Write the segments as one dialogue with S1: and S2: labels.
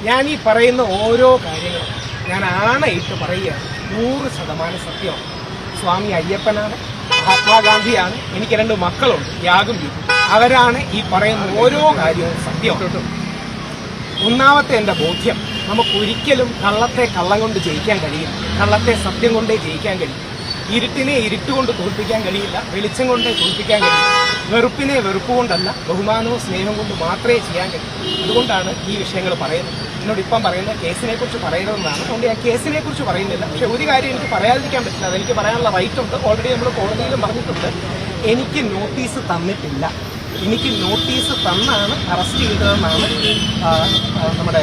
S1: ഞാൻ ഈ പറയുന്ന ഓരോ കാര്യങ്ങളും ഞാൻ ആണയിട്ട് പറയുകയാണ്. 100% സത്യമാണ്. സ്വാമി അയ്യപ്പനാണ്, മഹാത്മാഗാന്ധിയാണ്, എനിക്ക് 2 മക്കളുണ്ട്, യാഗം ചെയ്തു. അവരാണ് ഈ പറയുന്ന ഓരോ കാര്യവും സത്യമാണ്. ഒന്നാമത്തെ എൻ്റെ ബോധ്യം, നമുക്കൊരിക്കലും കള്ളത്തെ കള്ളം കൊണ്ട് ജയിക്കാൻ കഴിയില്ല, കള്ളത്തെ സത്യം കൊണ്ടേ ജയിക്കാൻ കഴിയും. ഇരുട്ടിനെ ഇരുട്ടുകൊണ്ട് തോൽപ്പിക്കാൻ കഴിയില്ല, വെളിച്ചം കൊണ്ടേ തോൽപ്പിക്കാൻ കഴിയില്ല. വെറുപ്പിനെ വെറുപ്പ് കൊണ്ടല്ല, ബഹുമാനവും സ്നേഹം കൊണ്ട് മാത്രമേ ചെയ്യാൻ കഴിയൂ. അതുകൊണ്ടാണ് ഈ വിഷയങ്ങൾ പറയുന്നത്. എന്നോട് ഇപ്പം പറയുന്ന കേസിനെ കുറിച്ച് പറയണമെന്നാണ്. അതുകൊണ്ട് ഞാൻ കേസിനെ കുറിച്ച് പറയുന്നില്ല. പക്ഷെ ഒരു കാര്യം എനിക്ക് പറയാതിരിക്കാൻ പറ്റില്ല, അതെനിക്ക് പറയാനുള്ള റൈറ്റ് ഉണ്ട്. ഓൾറെഡി നമ്മൾ കോടതിയിലും പറഞ്ഞിട്ടുണ്ട്. എനിക്ക് നോട്ടീസ് തന്നിട്ടില്ല. എനിക്ക് നോട്ടീസ് തന്നാണ് അറസ്റ്റ് ചെയ്തതെന്നാണ് നമ്മുടെ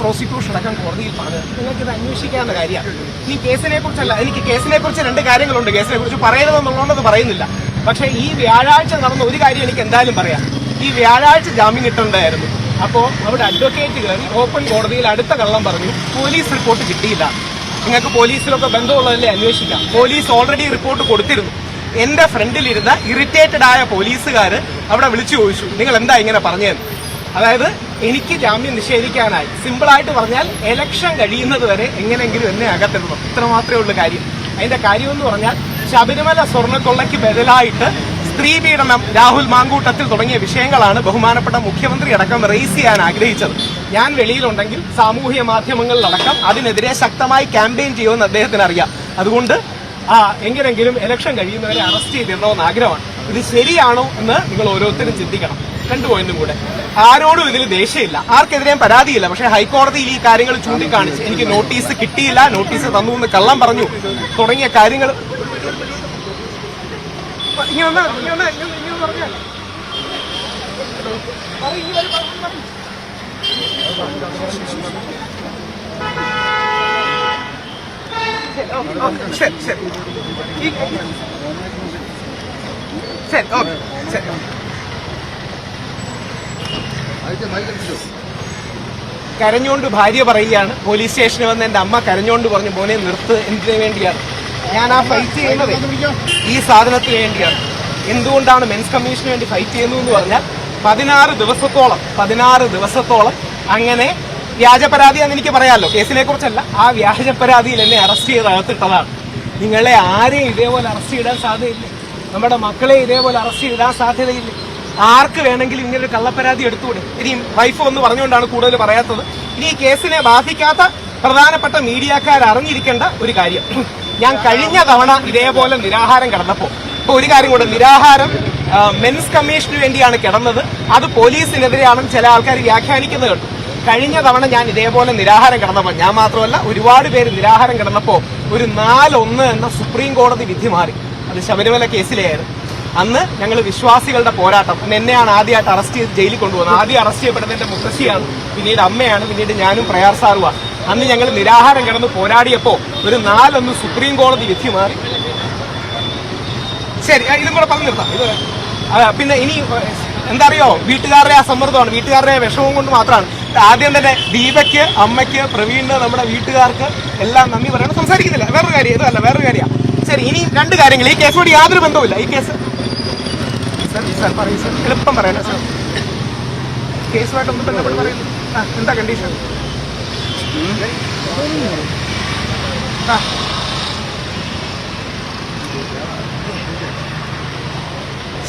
S1: പ്രോസിക്യൂഷൻ അടക്കം കോടതിയിൽ പറഞ്ഞത്. നിങ്ങൾക്കിത് അന്വേഷിക്കാവുന്ന കാര്യമാണ്. ഇനി കേസിനെ കുറിച്ചല്ല, എനിക്ക് കേസിനെ കുറിച്ച് 2 കാര്യങ്ങളുണ്ട്. കേസിനെ കുറിച്ച് പറയരുതെന്നുള്ളതുകൊണ്ട് പറയുന്നില്ല. പക്ഷേ ഈ വ്യാഴാഴ്ച നടന്ന ഒരു കാര്യം എനിക്ക് എന്തായാലും പറയാം. ഈ വ്യാഴാഴ്ച ജാമ്യം കിട്ടേണ്ടതായിരുന്നു. അപ്പോൾ അവിടെ അഡ്വക്കേറ്റ് കയറി ഓപ്പൺ കോടതിയിൽ അടുത്ത കള്ളം പറഞ്ഞു, പോലീസ് റിപ്പോർട്ട് കിട്ടിയില്ല. നിങ്ങൾക്ക് പോലീസിലൊക്കെ ബന്ധമുള്ളതല്ലേ അന്വേഷിക്കാം. പോലീസ് ഓൾറെഡി റിപ്പോർട്ട് കൊടുത്തിരുന്നു. എന്റെ ഫ്രണ്ടിലിരുന്ന ഇറിറ്റേറ്റഡ് ആയ പോലീസുകാർ അവിടെ വിളിച്ചു ചോദിച്ചു, നിങ്ങൾ എന്താ ഇങ്ങനെ പറഞ്ഞതെന്ന്. അതായത് എനിക്ക് ജാമ്യം നിഷേധിക്കാനായി. സിമ്പിളായിട്ട് പറഞ്ഞാൽ ഇലക്ഷൻ കഴിയുന്നത് വരെ എങ്ങനെയെങ്കിലും എന്നെ അകത്തിടണം, ഇത്ര മാത്രമേ ഉള്ളൂ കാര്യം. അതിന്റെ കാര്യമെന്ന് പറഞ്ഞാൽ ശബരിമല സ്വർണ്ണക്കൊള്ളയ്ക്ക് ബദലായിട്ട് സ്ത്രീപീഡനം, രാഹുൽ മാങ്കൂട്ടത്തിൽ തുടങ്ങിയ വിഷയങ്ങളാണ് ബഹുമാനപ്പെട്ട മുഖ്യമന്ത്രി അടക്കം റേസ് ചെയ്യാൻ ആഗ്രഹിച്ചത്. ഞാൻ വെളിയിലുണ്ടെങ്കിൽ സാമൂഹ്യ മാധ്യമങ്ങളിലടക്കം അതിനെതിരെ ശക്തമായി ക്യാമ്പയിൻ ചെയ്യുമെന്ന് അദ്ദേഹത്തിന് അറിയാം. അതുകൊണ്ട് എങ്ങനെങ്കിലും ഇലക്ഷൻ കഴിയുന്നവരെ അറസ്റ്റ് ചെയ്തിടണമെന്ന് ആഗ്രഹമാണ്. ഇത് ശരിയാണോ എന്ന് നിങ്ങൾ ഓരോരുത്തരും ചിന്തിക്കണം. 2 പോയിന്റും കൂടെ. ആരോടും ഇതിൽ ദേഷ്യമില്ല, ആർക്കെതിരെയും പരാതിയില്ല. പക്ഷേ ഹൈക്കോടതിയിൽ ഈ കാര്യങ്ങൾ ചൂണ്ടിക്കാണിച്ച് എനിക്ക് നോട്ടീസ് കിട്ടിയില്ല, നോട്ടീസ് തന്നു എന്ന് കള്ളം പറഞ്ഞു തുടങ്ങിയ കാര്യങ്ങൾ ശരി ശരി ശരി ഓക്കെ ശരി. കരഞ്ഞുകൊണ്ട് ഭാര്യ പറയുകയാണ്, പോലീസ് സ്റ്റേഷനിൽ വന്ന് എന്റെ അമ്മ കരഞ്ഞുകൊണ്ട് പറഞ്ഞു, മോനെ നിർത്ത്, എന്തിനു വേണ്ടിയാണ് ഞാൻ ആ ഫൈറ്റ് ചെയ്യുന്നത്? ഈ സാധനത്തിന് വേണ്ടിയാണ്. എന്തുകൊണ്ടാണ് മെൻസ് കമ്മീഷന് വേണ്ടി ഫൈറ്റ് ചെയ്യുന്നത് എന്ന് പറഞ്ഞാൽ 16 ദിവസത്തോളം അങ്ങനെ വ്യാജപരാതിയാണെന്ന് എനിക്ക് പറയാമല്ലോ, കേസിനെ കുറിച്ചല്ല. ആ വ്യാജപരാതിയിൽ എന്നെ അറസ്റ്റ് ചെയ്ത് അകത്തിട്ടതാണ്. നിങ്ങളെ ആരെയും ഇതേപോലെ അറസ്റ്റ് ചെയ്താൻ സാധ്യതയില്ലേ? നമ്മുടെ മക്കളെ ഇതേപോലെ അറസ്റ്റ് ചെയ്താൻ സാധ്യതയില്ലേ? ആർക്ക് വേണമെങ്കിലും ഇങ്ങനൊരു കള്ളപ്പരാതി എടുത്തുകൂടെ? ഇനിയും വൈഫ് ഒന്ന് പറഞ്ഞുകൊണ്ടാണ് കൂടുതൽ പറയാത്തത്. ഇനി ഈ കേസിനെ ബാധിക്കാത്ത പ്രധാനപ്പെട്ട മീഡിയക്കാർ അറിഞ്ഞിരിക്കേണ്ട ഒരു കാര്യം, ഞാൻ കഴിഞ്ഞ തവണ ഇതേപോലെ നിരാഹാരം കിടന്നപ്പോൾ, ഇപ്പോൾ ഒരു കാര്യം കൂടെ, നിരാഹാരം മെൻസ് കമ്മീഷന് വേണ്ടിയാണ് കിടന്നത്, അത് പോലീസിനെതിരെയാണെന്ന് ചില ആൾക്കാർ വ്യാഖ്യാനിക്കുന്നത് കണ്ടു. കഴിഞ്ഞ തവണ ഞാൻ ഇതേപോലെ നിരാഹാരം കിടന്നപ്പോൾ, ഞാൻ മാത്രമല്ല ഒരുപാട് പേര് നിരാഹാരം കിടന്നപ്പോൾ ഒരു 4-1 എന്ന സുപ്രീം കോടതി വിധി മാറി. അത് ശബരിമല കേസിലെയായിരുന്നു. അന്ന് ഞങ്ങൾ വിശ്വാസികളുടെ പോരാട്ടം, എന്നെയാണ് ആദ്യമായിട്ട് അറസ്റ്റ് ചെയ്ത് ജയിലിൽ കൊണ്ടുപോകുന്നത്. ആദ്യം അറസ്റ്റ് ചെയ്യപ്പെടുന്നത് എന്റെ മുത്തശ്ശിയാണ്, പിന്നീട് അമ്മയാണ്, പിന്നീട് ഞാനും പ്രയാർ സാറുമാണ്. അന്ന് ഞങ്ങൾ നിരാഹാരം കിടന്ന് പോരാടിയപ്പോൾ ഒരു 4-1 സുപ്രീം കോടതി വിധി മാറി. ശരി, ഇതും കൂടെ പറഞ്ഞു നിർത്താം. ഇത് പിന്നെ ഇനി എന്താ അറിയോ, വീട്ടുകാരുടെ ആ സമ്മർദ്ദമാണ്, വീട്ടുകാരുടെ വിഷമം കൊണ്ട് മാത്രമാണ്. ആദ്യം തന്നെ ദീപയ്ക്ക്, അമ്മയ്ക്ക്, പ്രവീണിന്, നമ്മുടെ വീട്ടുകാർക്ക് എല്ലാം നന്ദി പറയണം. സംസാരിക്കുന്നില്ല, വേറൊരു കാര്യം, ഇതല്ല വേറൊരു കാര്യമാണ്. ശരി, ഇനി 2 കാര്യങ്ങൾ. ഈ കേസോട് യാതൊരു ബന്ധവുമില്ല. ഈ കേസ് സാർ പറയൂ സാർ, എളുപ്പം പറയണേ സാർ. കേസുമായിട്ട് ഒന്ന് ബന്ധപ്പെട്ട് പറയുന്നു. എന്താ കണ്ടീഷൻ?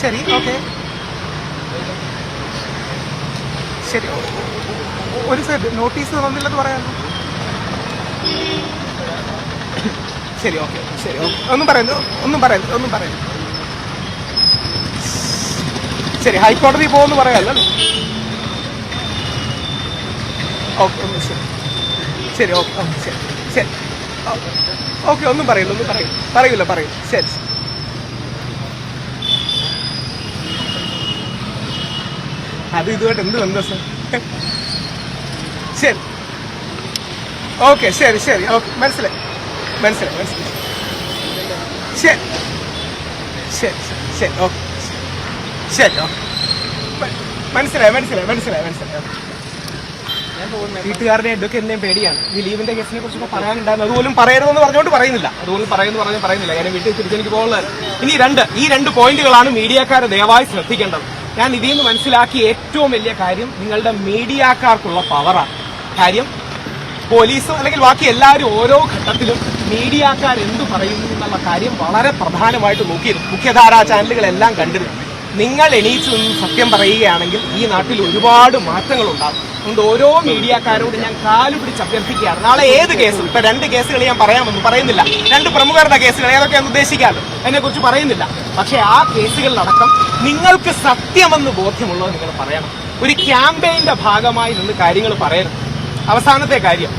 S1: ശരി, ഓക്കെ, ശരി. ഒരു സെറ്റ് നോട്ടീസ് തന്നില്ലെന്ന് പറയാമല്ലോ. ശരി, ഓക്കെ, ശരി, ഓക്കെ. ഒന്നും പറയുന്നു. ശരി, ഹൈക്കോടതി പോകുമെന്ന് പറയാമല്ലോ. ഓക്കെ, ശരി, ഓക്കെ, ശരി, ഓക്കെ. ഒന്നും പറയൂല. ശരി. അത് ഇതുമായിട്ട് എന്ത് ബന്ധം സാർ? ശരി, ഓക്കെ, ശരി, ഓക്കെ, മനസ്സിലായി. ശരി, ഓക്കെ, ശരി, ഓക്കെ, മനസ്സിലായി. വീട്ടുകാരുടെ അഡ്വക്കേറ്റിന്റെയും പേടിയാണ്. ഈ ലീവിന്റെ കേസിനെ കുറിച്ചൊക്കെ പറയാനുണ്ടായിരുന്നു. അതുപോലും പറയരുതെന്ന് പറഞ്ഞുകൊണ്ട് പറയുന്നില്ല. ഞാൻ വീട്ടിൽ തിരിച്ചെനിക്ക് പോകുന്നത്. ഇനി ഈ 2 പോയിന്റുകളാണ് മീഡിയക്കാരെ ദയവായി ശ്രദ്ധിക്കേണ്ടത്. ഞാൻ ഇതിൽ നിന്ന് മനസ്സിലാക്കിയ ഏറ്റവും വലിയ കാര്യം നിങ്ങളുടെ മീഡിയക്കാർക്കുള്ള പവറാണ്. കാര്യം പോലീസും അല്ലെങ്കിൽ ബാക്കി എല്ലാവരും ഓരോ ഘട്ടത്തിലും മീഡിയക്കാർ എന്തു പറയുന്നു എന്നുള്ള കാര്യം വളരെ പ്രധാനമായിട്ട് നോക്കിയിരുന്നു. മുഖ്യധാരാ ചാനലുകളെല്ലാം കണ്ടിരുന്നു. നിങ്ങൾ എണീച്ചു നിന്ന് സത്യം പറയുകയാണെങ്കിൽ ഈ നാട്ടിൽ ഒരുപാട് മാറ്റങ്ങൾ ഉണ്ടാകും. അതുകൊണ്ട് ഓരോ മീഡിയക്കാരോട് ഞാൻ കാലുപിടിച്ച് അഭ്യർത്ഥിക്കുകയാണ്. നാളെ ഏത് കേസും, ഇപ്പൊ 2 കേസുകൾ ഞാൻ പറയുന്നില്ല, 2 പ്രമുഖരുടെ കേസുകൾ ഏതൊക്കെയാണെന്ന് ഉദ്ദേശിക്കാറ്, അതിനെക്കുറിച്ച് പറയുന്നില്ല. പക്ഷെ ആ കേസുകളിലടക്കം നിങ്ങൾക്ക് സത്യമെന്ന് ബോധ്യമുള്ളത് നിങ്ങൾ പറയണം. ഒരു ക്യാമ്പയിന്റെ ഭാഗമായി നിന്ന് കാര്യങ്ങൾ പറയരുത്. അവസാനത്തെ കാര്യം,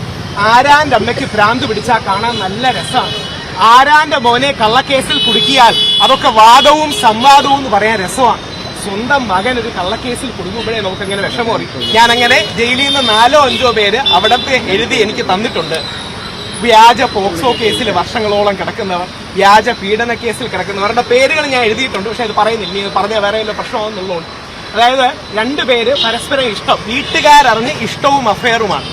S1: ആരാന്റെ അമ്മയ്ക്ക് ഭ്രാന്ത് പിടിച്ചാൽ കാണാൻ നല്ല രസമാണ്. ആരാന്റെ മോനെ കള്ളക്കേസിൽ കുടുക്കിയാൽ അതൊക്കെ വാദവും സംവാദവും എന്ന് പറയാൻ രസമാണ്. സ്വന്തം മകൻ ഒരു കള്ളക്കേസിൽ കുടുങ്ങുമ്പോഴേ നമുക്കങ്ങനെ വിഷമം അറിയും. ഞാനങ്ങനെ ജയിലിൽ നിന്ന് 4-5 പേര് അവിടത്തെ എഴുതി എനിക്ക് തന്നിട്ടുണ്ട്. വ്യാജ പോക്സോ കേസിൽ വർഷങ്ങളോളം കിടക്കുന്നവർ, വ്യാജ പീഡന കേസിൽ കിടക്കുന്നവരുടെ പേരുകൾ ഞാൻ എഴുതിയിട്ടുണ്ട്. പക്ഷെ അത് പറയുന്നില്ല, ഇത് പറഞ്ഞാൽ വേറെ വല്ല പ്രശ്നമാണെന്നുള്ളതുകൊണ്ട്. അതായത് 2 പേര് പരസ്പരം ഇഷ്ടം, വീട്ടുകാരറിഞ്ഞ് ഇഷ്ടവും അഫെയറുമാണ്,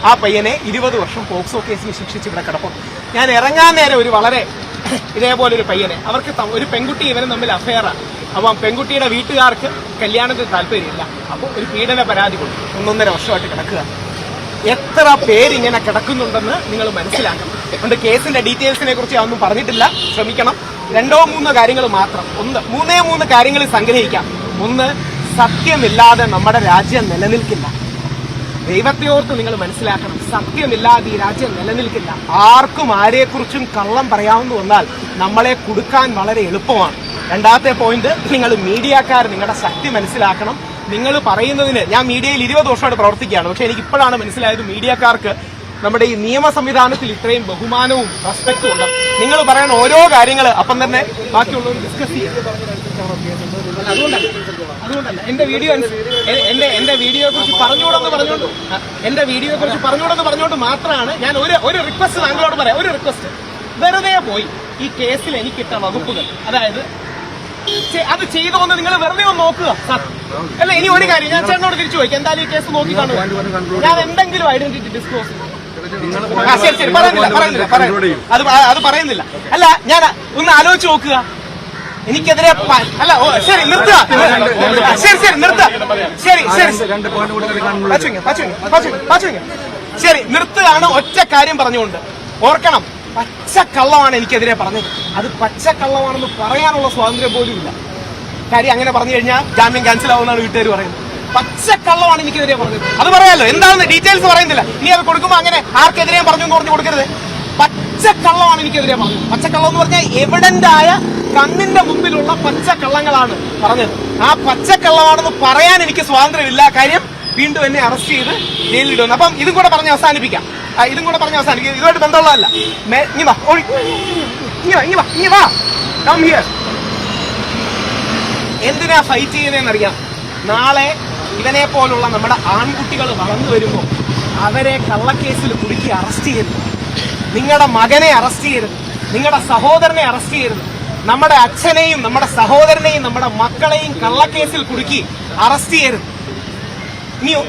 S1: ആ പയ്യനെ 20 വർഷം പോക്സോ കേസിന് ശിക്ഷിച്ച് ഇവിടെ കിടപ്പുണ്ട്. ഞാൻ ഇറങ്ങാൻ നേരം ഒരു വളരെ ഇതേപോലെ ഒരു പയ്യനെ, അവർക്ക് ഒരു പെൺകുട്ടി ഇവനും തമ്മിൽ അഫെയറാണ്. അപ്പം പെൺകുട്ടിയുടെ വീട്ടുകാർക്ക് കല്യാണത്തിന് താല്പര്യമില്ല. അപ്പോൾ ഒരു പീഡന പരാതി കൊടുത്തു, 1.5 വർഷമായിട്ട് കിടക്കുക. എത്ര പേരിങ്ങനെ കിടക്കുന്നുണ്ടെന്ന് നിങ്ങൾ മനസ്സിലാക്കണം. അതുകൊണ്ട് കേസിന്റെ ഡീറ്റെയിൽസിനെ കുറിച്ച് ഞാൻ ഒന്നും പറഞ്ഞിട്ടില്ല, ശ്രമിക്കണം. 2-3 കാര്യങ്ങൾ മാത്രം, 3 കാര്യങ്ങൾ സംഗ്രഹിക്കാം. 1, സത്യമില്ലാതെ നമ്മുടെ രാജ്യം നിലനിൽക്കില്ല. ദൈവത്തെ ഓർത്ത് നിങ്ങൾ മനസ്സിലാക്കണം, സത്യമില്ലാതെ ഈ രാജ്യം നിലനിൽക്കില്ല. ആർക്കും ആരെക്കുറിച്ചും കള്ളം പറയാവുന്ന വന്നാൽ നമ്മളെ കുടുക്കാൻ വളരെ എളുപ്പമാണ്. 2ാമത്തെ പോയിന്റ്, നിങ്ങൾ മീഡിയക്കാർ നിങ്ങളുടെ ശക്തി മനസ്സിലാക്കണം. നിങ്ങൾ പറയുന്നതിന്, ഞാൻ മീഡിയയിൽ 20 വർഷമായിട്ട് പ്രവർത്തിക്കുകയാണ്. പക്ഷെ എനിക്ക് ഇപ്പോഴാണ് മനസ്സിലായത് മീഡിയക്കാർക്ക് നമ്മുടെ ഈ നിയമ സംവിധാനത്തിൽ ഇത്രയും ബഹുമാനവും റെസ്പെക്റ്റും ഉണ്ട്. നിങ്ങൾ പറയുന്ന ഓരോ കാര്യങ്ങൾ അപ്പം തന്നെ ബാക്കിയുള്ളവർ ഡിസ്കസ് ചെയ്യും. അതുകൊണ്ടല്ല എന്റെ വീഡിയോയെ കുറിച്ച് പറഞ്ഞുകൂടെന്ന് പറഞ്ഞുകൊണ്ട് മാത്രമാണ് ഞാൻ ഒരു റിക്വസ്റ്റ് താങ്കളോട് പറയാം. ഒരു റിക്വസ്റ്റ്, വെറുതെ പോയി ഈ കേസിൽ എനിക്കിട്ട വകുപ്പുകൾ, അതായത് അത് ചെയ്തോന്ന് നിങ്ങൾ വെറുതെ ഒന്ന് നോക്കുക. അല്ല, ഇനി ഒരു കാര്യം ഞാൻ ചേട്ടനോട് തിരിച്ചു പോയി, എന്തായാലും ഈ കേസ് നോക്കി കാണുക, ഞാൻ എന്തെങ്കിലും ഐഡന്റിറ്റി ഡിസ്ക്ലോസ് ചെയ്യും. ശരി, അത് പറയുന്നില്ല. അല്ല, ഞാൻ ഒന്ന് ആലോചിച്ച് നോക്കുക, എനിക്കെതിരെ അല്ല, ശരി നിർത്തുക, ശരി നിർത്തുകയാണ്. ഒറ്റ കാര്യം പറഞ്ഞുകൊണ്ട് ഓർക്കണം, പച്ചക്കള്ളമാണ് എനിക്കെതിരെ പറഞ്ഞത്. അത് പച്ചക്കള്ളമാണെന്ന് പറയാനുള്ള സ്വാതന്ത്ര്യം പോലും ഇല്ല. കാര്യം അങ്ങനെ പറഞ്ഞു കഴിഞ്ഞാൽ ജാമ്യം ക്യാൻസൽ ആവുമെന്നാണ് വീട്ടുകാർ പറയുന്നത്. പച്ചക്കള്ളമാണ് എനിക്കെതിരെ പറഞ്ഞത്, അത് പറയാമല്ലോ. എന്താണെന്ന് ഡീറ്റെയിൽസ് പറയുന്നില്ല. ഇനി അത് കൊടുക്കുമ്പോൾ അങ്ങനെ ആർക്കെതിരെയും പറഞ്ഞു എന്ന് പറഞ്ഞു കൊടുക്കരുത്. പച്ചക്കള്ളമാണ് എനിക്കെതിരെ പറഞ്ഞത്. പച്ചക്കള്ളം എന്ന് പറഞ്ഞാൽ എവിഡന്റ് ആയ, കണ്ണിന്റെ മുമ്പിലുള്ള പച്ചക്കള്ളങ്ങളാണ് പറഞ്ഞത്. ആ പച്ചക്കള്ളമാണെന്ന് പറയാൻ എനിക്ക് സ്വാതന്ത്ര്യമില്ല. കാര്യം വീണ്ടും എന്നെ അറസ്റ്റ് ചെയ്ത് ജയിലിലിടുന്നു. അപ്പം ഇതും കൂടെ പറഞ്ഞ് അവസാനിപ്പിക്കാം. ഇതുമായിട്ട് ബന്ധമുള്ളതല്ല. എന്തിനാ ഫൈറ്റ് ചെയ്യുന്നതെന്നറിയാം. നാളെ ഇവനെ പോലുള്ള നമ്മുടെ ആൺകുട്ടികൾ വളർന്നു വരുമ്പോൾ അവരെ കള്ളക്കേസിൽ കുടുക്കി അറസ്റ്റ് ചെയ്യരുത്. നിങ്ങളുടെ മകനെ അറസ്റ്റ് ചെയ്യരുത്, നിങ്ങളുടെ സഹോദരനെ അറസ്റ്റ് ചെയ്യരുത്. നമ്മുടെ അച്ഛനെയും നമ്മുടെ സഹോദരനെയും നമ്മുടെ മക്കളെയും കള്ളക്കേസിൽ കുടുക്കി അറസ്റ്റ് ചെയ്യരുത്. ഇനിയോ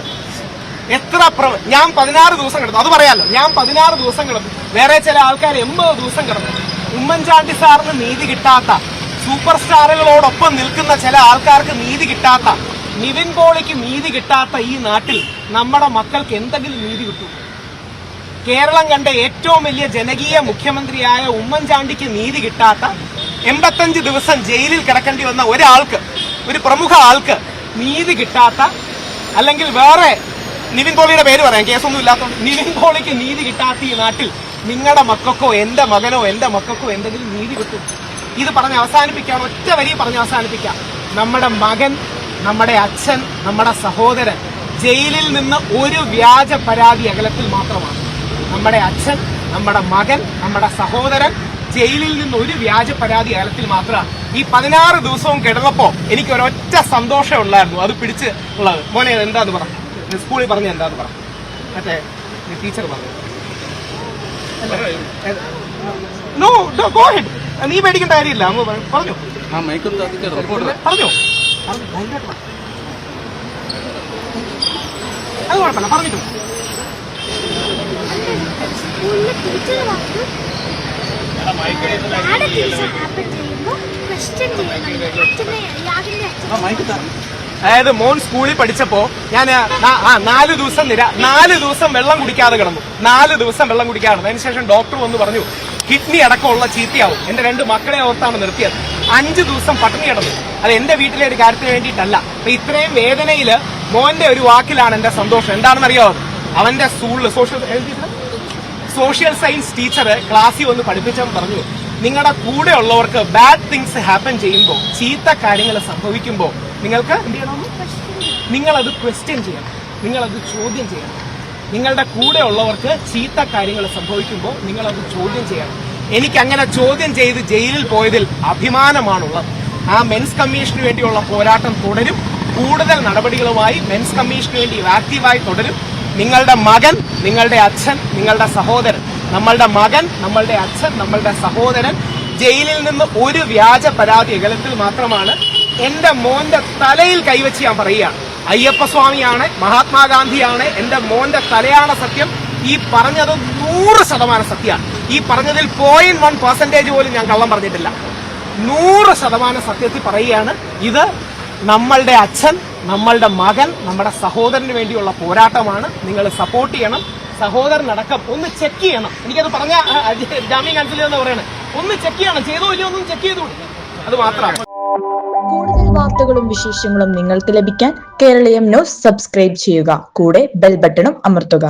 S1: ഞാൻ 16 ദിവസം കിടന്നു, അത് പറയാലോ. ഞാൻ 16 ദിവസം കിടന്നു, വേറെ ചില ആൾക്കാർ 80 ദിവസം കിടന്നു. ഉമ്മൻചാണ്ടി സാറിന് നീതി കിട്ടാത്ത, സൂപ്പർ സ്റ്റാറുകളോടൊപ്പം നിൽക്കുന്ന ചില ആൾക്കാർക്ക് നീതി കിട്ടാത്ത, നിവിൻ പോളിക്ക് നീതി കിട്ടാത്ത ഈ നാട്ടിൽ നമ്മുടെ മക്കൾക്ക് എന്തെങ്കിലും നീതി കിട്ടും? കേരളം കണ്ട ഏറ്റവും വലിയ ജനകീയ മുഖ്യമന്ത്രിയായ ഉമ്മൻചാണ്ടിക്ക് നീതി കിട്ടാത്ത, 85 ദിവസം ജയിലിൽ കിടക്കേണ്ടി വന്ന ഒരാൾക്ക്, ഒരു പ്രമുഖ ആൾക്ക് നീതി കിട്ടാത്ത, അല്ലെങ്കിൽ വേറെ നിവിൻ പോളിയുടെ പേര് പറയാം, കേസൊന്നും ഇല്ലാത്തതുകൊണ്ട്, നിവിൻ പോളിക്ക് നീതി കിട്ടാത്ത ഈ നാട്ടിൽ നിങ്ങളുടെ മക്കൾക്കോ എന്റെ മകനോ എന്റെ മക്കൾക്കോ എന്തെങ്കിലും നീതി കിട്ടും? ഇത് പറഞ്ഞ് അവസാനിപ്പിക്കാം, ഒറ്റ വരി പറഞ്ഞ് അവസാനിപ്പിക്കാം. നമ്മുടെ മകൻ, നമ്മുടെ അച്ഛൻ, നമ്മുടെ സഹോദരൻ ജയിലിൽ നിന്ന് ഒരു വ്യാജ പരാതി അകലത്തിൽ മാത്രമാണ്. നമ്മുടെ അച്ഛൻ, നമ്മുടെ മകൻ, നമ്മുടെ സഹോദരൻ ജയിലിൽ നിന്ന് ഒരു വ്യാജ പരാതി അകലത്തിൽ മാത്രമാണ്. ഈ 16 ദിവസവും കിടന്നപ്പോ എനിക്ക് ഒരൊറ്റ സന്തോഷം ഉണ്ടായിരുന്നു, അത് പിടിച്ച് ഉള്ളത്. മോനെ എന്താന്ന് പറ, സ്കൂളിൽ പറഞ്ഞ എന്താന്ന് പറ, മറ്റേ ടീച്ചർ പറഞ്ഞു. നോ ഗോ ഹെഡ്, നീ പേടിക്കേണ്ട കാര്യമില്ല, പറഞ്ഞു പറഞ്ഞു അത് കുഴപ്പമില്ല, പറഞ്ഞിട്ടു. അതായത് മോൻ സ്കൂളിൽ പഠിച്ചപ്പോ ഞാൻ 4 ദിവസം വെള്ളം കുടിക്കാതെ കിടന്നു. 4 ദിവസം വെള്ളം കുടിക്കാതെ കിടന്നു. അതിനുശേഷം ഡോക്ടർ വന്ന് പറഞ്ഞു കിഡ്നി അടക്കമുള്ള ചീത്തയാവും. എന്റെ 2 മക്കളെ ഓർത്താണ് നിർത്തിയത്. 5 ദിവസം പട്ടിണി കിടന്നു. അത് എന്റെ വീട്ടിലെ ഒരു കാര്യത്തിന് വേണ്ടിയിട്ടല്ല. അപ്പൊ ഇത്രയും വേദനയില് മോന്റെ ഒരു വാക്കിലാണ് എന്റെ സന്തോഷം. എന്താണെന്ന് അറിയാമോ? അവന്റെ സ്കൂളിൽ സോഷ്യൽ സയൻസ് ടീച്ചർ ക്ലാസ്സിൽ വന്ന് പഠിപ്പിച്ചെന്ന് പറഞ്ഞു, നിങ്ങളുടെ കൂടെ ഉള്ളവർക്ക് ബാഡ് തിങ്സ് ഹാപ്പൻ ചെയ്യുമ്പോൾ, ചീത്ത കാര്യങ്ങൾ സംഭവിക്കുമ്പോൾ നിങ്ങൾക്ക് എന്ത് ചെയ്യണം? നിങ്ങളത് ക്വസ്റ്റ്യൻ ചെയ്യണം, നിങ്ങളത് ചോദ്യം ചെയ്യണം. നിങ്ങളുടെ കൂടെ ഉള്ളവർക്ക് ചീത്ത കാര്യങ്ങൾ സംഭവിക്കുമ്പോൾ നിങ്ങളത് ചോദ്യം ചെയ്യണം. എനിക്ക് അങ്ങനെ ചോദ്യം ചെയ്ത് ജയിലിൽ പോയതിൽ അഭിമാനമാണുള്ളത്. ആ മെൻസ് കമ്മീഷന് വേണ്ടിയുള്ള പോരാട്ടം തുടരും. കൂടുതൽ നടപടികളുമായി മെൻസ് കമ്മീഷന് വേണ്ടി ആക്റ്റീവായി തുടരും. നിങ്ങളുടെ മകൻ, നിങ്ങളുടെ അച്ഛൻ, നിങ്ങളുടെ സഹോദരൻ, നമ്മളുടെ മകൻ, നമ്മളുടെ അച്ഛൻ, നമ്മളുടെ സഹോദരൻ ജയിലിൽ നിന്ന് ഒരു വ്യാജ പരാതി അകലത്തിൽ മാത്രമാണ്. എന്റെ മോന്റെ തലയിൽ കൈവച്ച് ഞാൻ പറയുകയാണ്, അയ്യപ്പസ്വാമിയാണ്, മഹാത്മാഗാന്ധിയാണ്, എന്റെ മോന്റെ തലയാണ് സത്യം. ഈ പറഞ്ഞത് 100% സത്യമാണ്. ഈ പറഞ്ഞതിൽ 0.1% പോലും ഞാൻ കള്ളം പറഞ്ഞിട്ടില്ല. 100% സത്യത്തിൽ പറയുകയാണ്. ഇത് നമ്മളുടെ അച്ഛൻ, നമ്മളുടെ മകൻ, നമ്മുടെ സഹോദരന് വേണ്ടിയുള്ള പോരാട്ടമാണ്. നിങ്ങൾ സപ്പോർട്ട് ചെയ്യണം. സഹോദരനടക്കം ഒന്ന് ചെക്ക് ചെയ്യണം. എനിക്കത് പറഞ്ഞ ജാമ്യം ക്യാൻസൽ ചെയ്യുന്ന പറയണേ, ഒന്ന് ചെക്ക് ചെയ്യണം. ചെയ്തോ ഇല്ലയോ ഒന്നും ചെക്ക് ചെയ്തോളൂ. അത് മാത്രമാണ്.
S2: കൂടുതൽ വാർത്തകളും വിശേഷങ്ങളും നിങ്ങൾക്ക് ലഭിക്കാൻ കേരളീയം ന്യൂസ് സബ്സ്ക്രൈബ് ചെയ്യുക. കൂടെ ബെൽ ബട്ടണും അമർത്തുക.